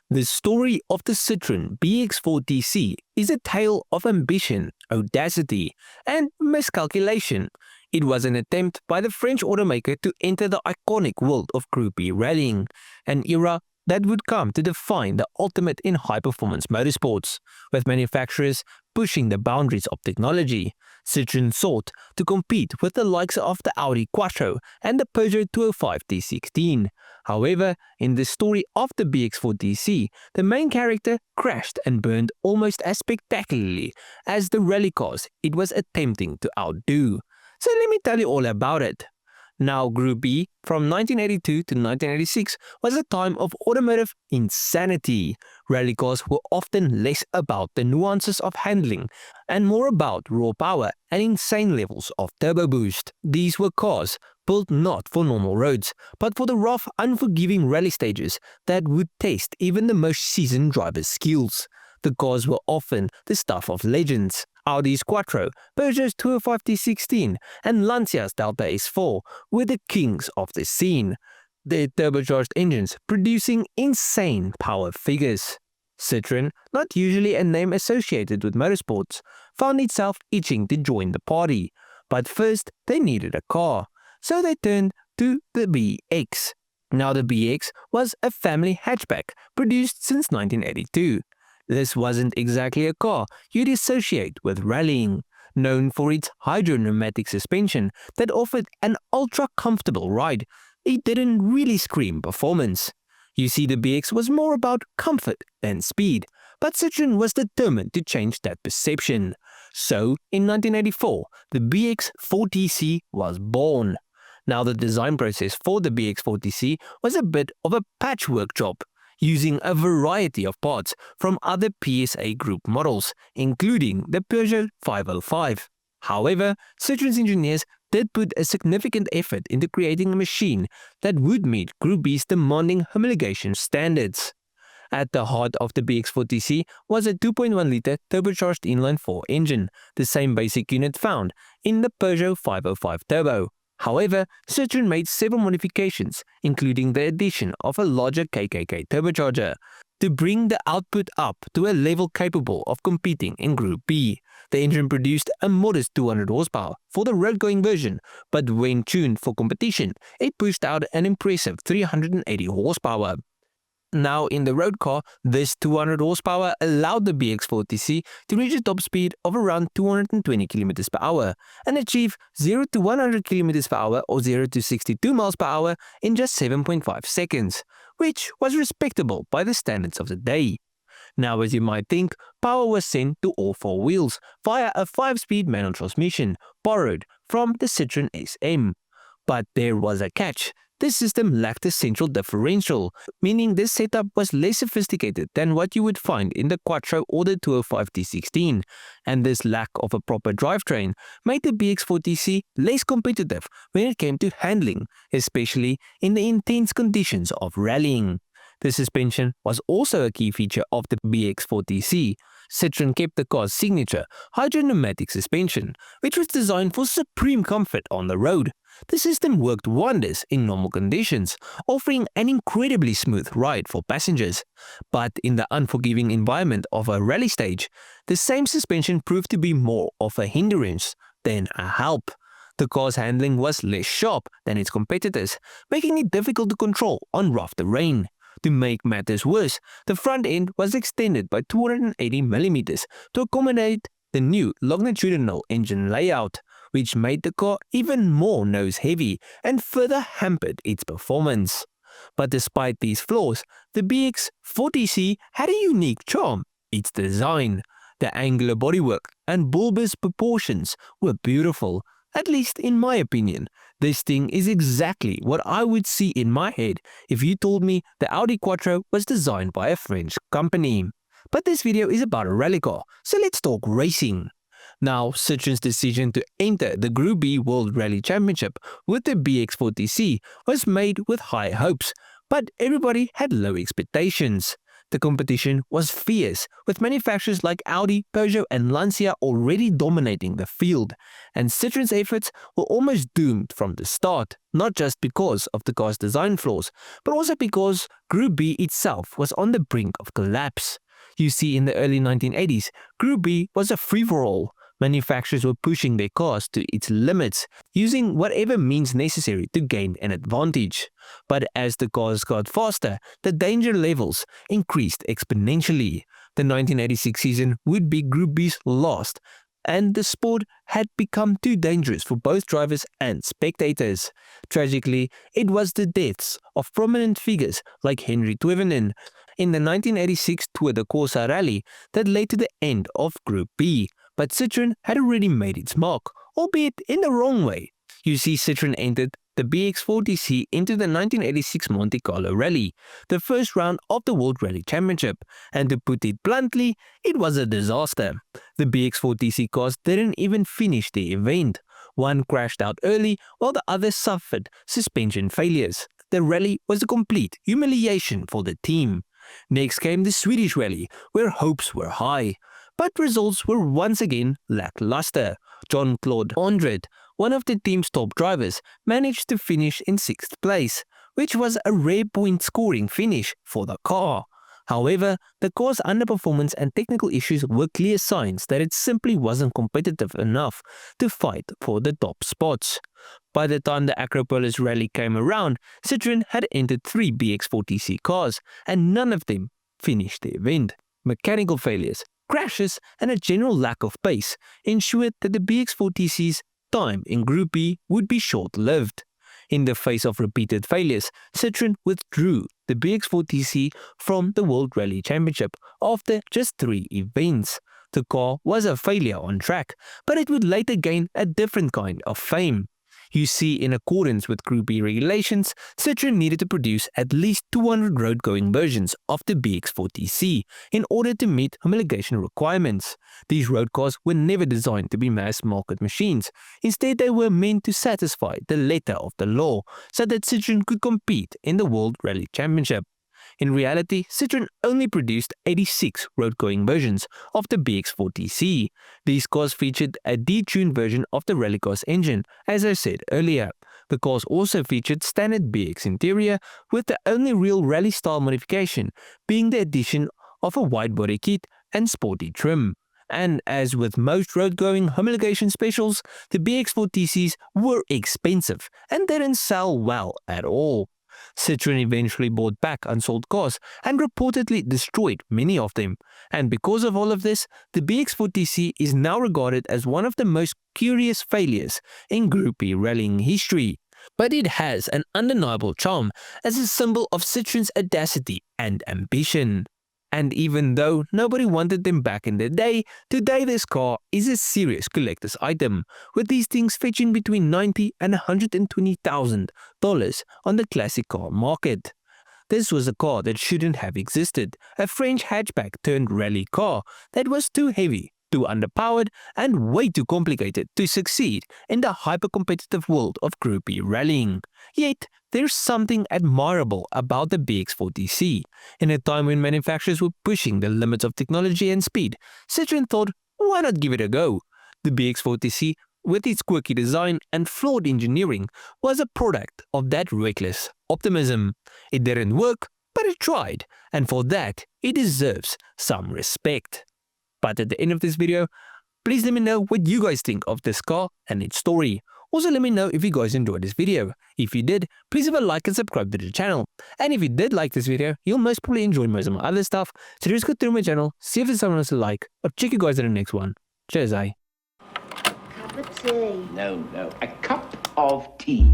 The story of the Citroen BX4DC is a tale of ambition, audacity, and miscalculation. It was an attempt by the French automaker to enter the iconic world of Group B rallying, an era that would come to define the ultimate in high-performance motorsports, with manufacturers pushing the boundaries of technology. Citroën sought to compete with the likes of the Audi Quattro and the Peugeot 205 D16. However, in the story of the BX4DC, the main character crashed and burned almost as spectacularly as the rally cars it was attempting to outdo. So let me tell you all about it. Now, Group B from 1982 to 1986 was a time of automotive insanity. Rally cars were often less about the nuances of handling and more about raw power and insane levels of turbo boost. These were cars built not for normal roads, but for the rough, unforgiving rally stages that would test even the most seasoned driver's skills. The cars were often the stuff of legends. Audi's Quattro, Peugeot's 205 D16, and Lancia's Delta S4 were the kings of the scene, their turbocharged engines producing insane power figures. Citroën, not usually a name associated with motorsports, found itself itching to join the party. But first, they needed a car, so they turned to the BX. Now the BX was a family hatchback produced since 1982. This wasn't exactly a car you'd associate with rallying, known for its hydro-pneumatic suspension that offered an ultra-comfortable ride. It didn't really scream performance. You see, the BX was more about comfort than speed, but Citroën was determined to change that perception. So, in 1984, the BX4DC was born. Now, the design process for the BX4DC was a bit of a patchwork job, using a variety of parts from other PSA Group models, including the Peugeot 505. However, Citroën's engineers did put a significant effort into creating a machine that would meet Group B's demanding homologation standards. At the heart of the BX4DC was a 2.1-litre turbocharged inline-4 engine, the same basic unit found in the Peugeot 505 Turbo. However, Citroën made several modifications, including the addition of a larger KKK turbocharger, to bring the output up to a level capable of competing in Group B. The engine produced a modest 200 horsepower for the road-going version, but when tuned for competition, it pushed out an impressive 380 horsepower. Now, in the road car, this 200 horsepower allowed the BX4DC to reach a top speed of around 220 km per hour and achieve 0 to 100 km per hour or 0 to 62 miles per hour in just 7.5 seconds, which was respectable by the standards of the day. Now, as you might think, power was sent to all four wheels via a 5-speed manual transmission borrowed from the Citroën SM. But there was a catch. This system lacked a central differential, meaning this setup was less sophisticated than what you would find in the Quattro or the 205 D16, and this lack of a proper drivetrain made the BX4DC less competitive when it came to handling, especially in the intense conditions of rallying. The suspension was also a key feature of the BX4DC. Citroën kept the car's signature hydro-pneumatic suspension, which was designed for supreme comfort on the road. The system worked wonders in normal conditions, offering an incredibly smooth ride for passengers. But in the unforgiving environment of a rally stage, the same suspension proved to be more of a hindrance than a help. The car's handling was less sharp than its competitors, making it difficult to control on rough terrain. To make matters worse, the front end was extended by 280mm to accommodate the new longitudinal engine layout, which made the car even more nose-heavy and further hampered its performance. But despite these flaws, the BX4DC had a unique charm: its design. The angular bodywork and bulbous proportions were beautiful, at least in my opinion. This thing is exactly what I would see in my head if you told me the Audi Quattro was designed by a French company. But this video is about a rally car, so let's talk racing. Now, Citroën's decision to enter the Group B World Rally Championship with the BX4DC was made with high hopes, but everybody had low expectations. The competition was fierce, with manufacturers like Audi, Peugeot and Lancia already dominating the field, and Citroen's efforts were almost doomed from the start, not just because of the car's design flaws, but also because Group B itself was on the brink of collapse. You see, in the early 1980s, Group B was a free-for-all. Manufacturers were pushing their cars to its limits, using whatever means necessary to gain an advantage. But as the cars got faster, the danger levels increased exponentially. The 1986 season would be Group B's last, and the sport had become too dangerous for both drivers and spectators. Tragically, it was the deaths of prominent figures like Henry Toivonen in the 1986 Tour de Corsa rally that led to the end of Group B. But Citroen had already made its mark, albeit in the wrong way. You see, Citroen entered the BX40C into the 1986 Monte Carlo Rally, the first round of the World Rally Championship, and to put it bluntly, it was a disaster. The BX40C cars didn't even finish the event. One crashed out early while the other suffered suspension failures. The rally was a complete humiliation for the team. Next came the Swedish Rally, where hopes were high. But results were once again lackluster. Jean-Claude Andret, one of the team's top drivers, managed to finish in 6th place, which was a rare point-scoring finish for the car. However, the car's underperformance and technical issues were clear signs that it simply wasn't competitive enough to fight for the top spots. By the time the Acropolis Rally came around, Citroen had entered 3 BX40C cars, and none of them finished the event. Mechanical failures, crashes and a general lack of pace ensured that the BX40C's time in Group B would be short-lived. In the face of repeated failures, Citroen withdrew the BX40C from the World Rally Championship after just 3 events. The car was a failure on track, but it would later gain a different kind of fame. You see, in accordance with Group B regulations, Citroen needed to produce at least 200 road-going versions of the BX40C in order to meet homologation requirements. These road cars were never designed to be mass-market machines. Instead, they were meant to satisfy the letter of the law so that Citroen could compete in the World Rally Championship. In reality, Citroen only produced 86 road-going versions of the BX40C. These cars featured a detuned version of the rallycar's engine, as I said earlier. The cars also featured standard BX interior, with the only real rally-style modification being the addition of a wide-body kit and sporty trim. And as with most road-going homologation specials, the BX40Cs were expensive and didn't sell well at all. Citroen eventually bought back unsold cars and reportedly destroyed many of them. And because of all of this, the BX40C is now regarded as one of the most curious failures in Group B rallying history. But it has an undeniable charm as a symbol of Citroen's audacity and ambition. And even though nobody wanted them back in the day, today this car is a serious collector's item, with these things fetching between $90,000 and $120,000 on the classic car market. This was a car that shouldn't have existed, a French hatchback turned rally car that was too heavy, too underpowered, and way too complicated to succeed in the hyper-competitive world of Group B rallying. Yet, there's something admirable about the BX40C. In a time when manufacturers were pushing the limits of technology and speed, Citroen thought, why not give it a go? The BX40C, with its quirky design and flawed engineering, was a product of that reckless optimism. It didn't work, but it tried, and for that, it deserves some respect. But at the end of this video, please let me know what you guys think of this car and its story. Also, let me know if you guys enjoyed this video. If you did, please leave a like and subscribe to the channel. And if you did like this video, you'll most probably enjoy most of my other stuff. So just go through my channel, see if there's someone else to like, or check you guys in the next one. Cheers, eh? Cup of tea. No, a cup of tea.